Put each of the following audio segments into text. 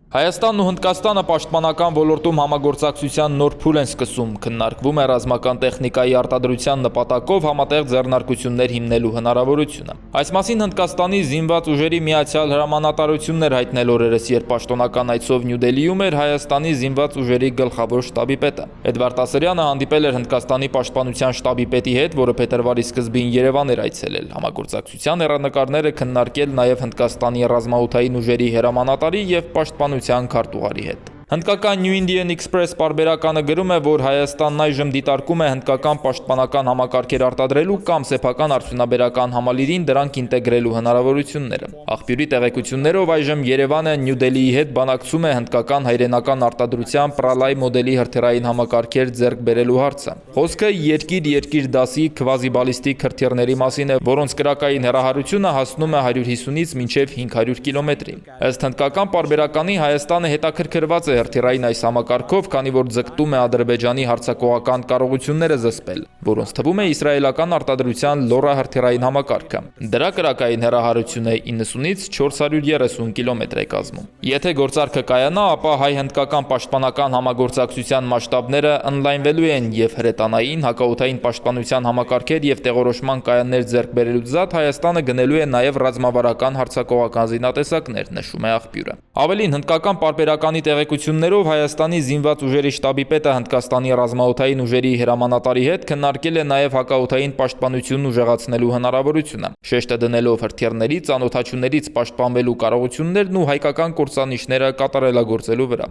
Հայաստանն ու Հնդկաստանը պաշտպանական ոլորտում համագործակցության նոր փուլ են սկսում, քննարկվում է ռազմական տեխնիկայի արտադրության նպատակով համատեղ ձեռնարկություններ հիմնելու հնարավորությունը։ Այս մասին Հնդկաստանի զինված ուժերի միացյալ հրամանատարությունն էր հայտնել օրերս, երբ պաշտոնական այցով Նյու Դելհիում էր Հայաստանի զինված ուժերի գլխավոր շտաբի պետը։ Էդվարդ Ասրյանը հանդիպել էր Հնդկաստանի պաշտպանության շտաբի պետի հետ, որը փետրվարի սկզբին Երևան էր այցելել։ Համագործակցության հեռանկարները քննարկել նաև Հնդկաստանի ռազմաօդային ուժերի հրամանատարի եւ պաշտպանության քարտուղարի հետ։ Հնդկական New Indian Express պարբերականը գրում է, որ Հայաստանն այժմ դիտարկում է հնդկական պաշտպանական համակարգեր արտադրելու կամ սեփական արդյունաբերական համալիրին դրանք ինտեգրելու հնարավորությունները։ Աղբյուրի տեղեկություններով այժմ Երևանը Նյու Դելհիի հետ բանակցում է հնդկական հայրենական արտադրության Pralay մոդելի հրթիռային համակարգեր ձեռք բերելու հարցը։ Խոսքը երկիր-երկիր դասի քվազիբալիստիկ հրթիռների մասին է, որոնց կրակային հեռահարությունը հասնում է 150-ից մինչև 500 կիլոմետրի։ Ըստ հնդկական պարբերականի Հայաստանը հետաքրքրված է հրթիռային այս համակարգով, քանի որ ձգտում է Ադրբեջանի հարձակողական կարողությունները զսպել, որոնց թվում է իսրայելական արտադրության Լորա հրթիռային համակարգը։ Դրա կրակային հեռահարությունը 90-ից 430 կիլոմետր է կազմում։ Եթե գործարքը կայանա, ապա հայ-հնդկական պաշտպանական համագործակցության մասշտաբները ընդլայնվելու են եւ հրետանային, հակաօդային պաշտպանության համակարգեր եւ տեղորոշման կայաններ ձեռք բերելուց զատ Հայաստանը գնելու է նաեւ ռազմավարական հարձակողական զինատեսակներ, նշում է աղբյուրը։ Ավելին, հնդկական պարբերականի տեղեկություններով Հայաստանի զինված ուժերի շտաբի պետը Հնդկաստանի ռազմաօդային ուժերի հրամանատարի հետ քննարկել է նաև հակաօդային պաշտպանությունն ուժեղացնելու հնարավորությունը, շեշտը դնելով հրթիռների ծանոթացություններից պաշտպանվելու կարողություններն ու հայկական կործանիչները կատարելագործելու վրա։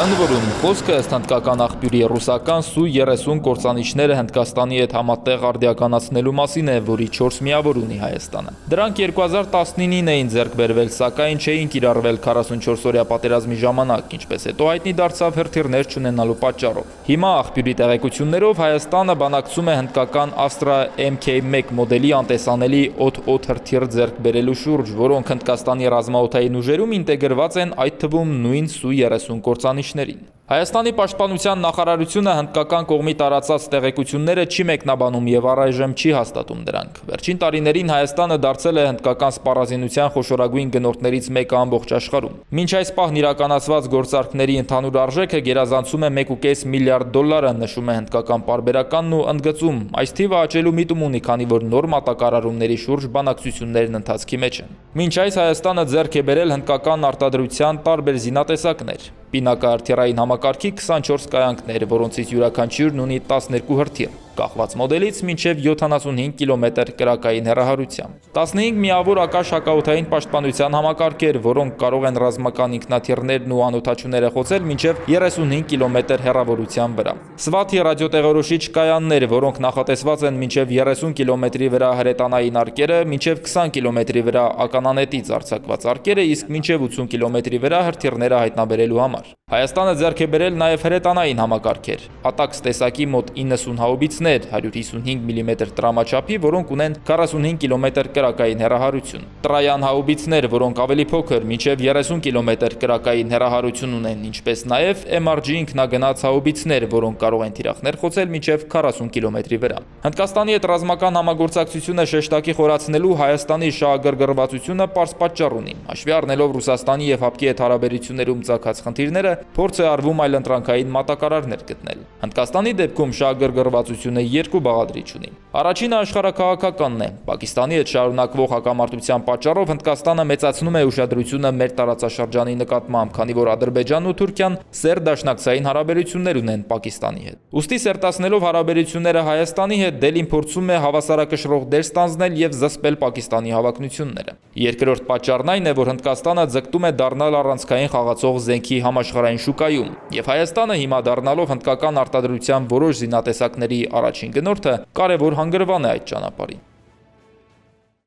Ընդ որում, խոսքը ըստ հնդկական աղբյուրի ռուսական Su-30 կործանիչները Հնդկաստանի հետ համատեղ արդիականացնելու մասին է, որի 4 միավոր ունի Հայաստանը։ Դրանք 2019-ին էին ձեռք բերվել, սակայն չէին կիրառվել 44-օրյա պատերազմի ժամանակ, ինչպես հետո հայտնի դարձավ հրթիռներ չունենալու պատճառով։ Հիմա աղբյուրի տեղեկություններով Հայաստանը բանակցում է հնդկական Astra Mk1 մոդելի անտեսանելի օդ հրթիռ ձեռք բերելու շուրջ, որոնք Հնդկաստանի ռազմաօդային ուժերում ինտեգրված են, այդ թվում նույն Su-30 կործանիչներին։ Հայաստանի պաշտպանության նախարարությունը հնդկական կողմի տարածած տեղեկությունները չի մեկնաբանում եւ առայժմ չի հաստատում դրանք։ Վերջին տարիներին Հայաստանը դարձել է հնդկական սպառազինության խոշորագույն գնորդներից մեկը ամբողջ աշխարհում։ Մինչ այս պահն իրականացված գործարքների ընդհանուր արժեքը գերազանցում է 1.5 միլիարդ դոլարը, նշում է հնդկական պարբերականն ու ընդգծում, այս թիվը աճելու միտում ունի, քանի որ նոր մատակարարումների շուրջ բանակցություններն ընթացքի մեջ են։ Մինչ այս Հայաստանը ձեռք է բերել հնդկական արտադրության տարբեր զինատեսակներ։ Պինակա հրթիռային համակարգի 24 կայանքներ, որոնցից յուրաքանչյուրն ունի 12 հրթիռ, կախված մոդելից մինչև 75 կիլոմետր կրակային հեռահարությամբ։ 15 միավոր ակաշ հակաօդային պաշտպանության համակարգեր, որոնք կարող են ռազմական ինքնաթիռներն ու անօդաչուները խոցել մինչև 35 կիլոմետր հեռավորության վրա։ Սվաթի ռադիոտեղորոշիչ կայաններ, որոնք նախատեսված են մինչև 30 կիլոմետրի վրա հրետանային արկերը, մինչև 20 կիլոմետրի վրա ականանետից արձակված արկերը, իսկ մինչև 80 կիլոմետրի վրա հրթիռները հայտնաբերելու համար։ Հայաստանը ձեռք է բերել նաև հրետանային համակարգեր, Atax տեսակի մոտ 90 հաուբիցներ, 155 մմ տրամաչափի, որոնք ունեն 45 կիլոմետր կրակային հեռահարություն, Տրայան հաուբիցներ, որոնք ավելի փոքր, մինչև 30 կիլոմետր կրակային հեռահարություն ունեն, ինչպես նաև MRG ինքնագնաց հաուբիցներ, որոնք կարող են թիրախներ խոցել մինչև 40 կիլոմետրի վրա։ Հնդկաստանի հետ ռազմական համագործակցությունը շեշտակի խորացնելու Հայաստանի շահագրգռվածությունը պարզ պատճառ ունի։ Հաշվի առնելով Ռուսաստանի եւ ՀԱՊԿ-ի հետ հարաբերություններում ծագած խնդիրները, փորձ է արվում այլընտրանքային մատակարարներ գտնել։ Հնդկաստանի դեպքում շահագրգռվածությունը երկու բաղադրիչ ունի։ Առաջինը աշխարհաքաղաքականն է։ Պակիստանի հետ շարունակվող հակամարտության պատճառով Հնդկաստանը մեծացնում է ուշադրությունը մեր տարածաշրջանի նկատմամբ, քանի որ Ադրբեջանն ու Թուրքիան սերտ դաշնակցային հարաբերություններ ունեն Պակիստանի հետ։ Ուստի սերտացնելով հարաբերությունները Հայաստանի հետ, Դելին փորձում է հավասարակշռող դեր ստանձնել եւ զսպել Պակիստանի հավակնությունները։ Երկրորդ պատճառն այն է, որ Հնդկաստանը ձգտում է դառնալ առանցքային խաղացող զենքի համաշխարհային շուկայում, եւ Հայաստանը հիմա դառնալով հնդկական արտադրության որոշ զինատեսակների առաջին գնորդը, կարևոր հանգրվան է այդ ճանապարհին։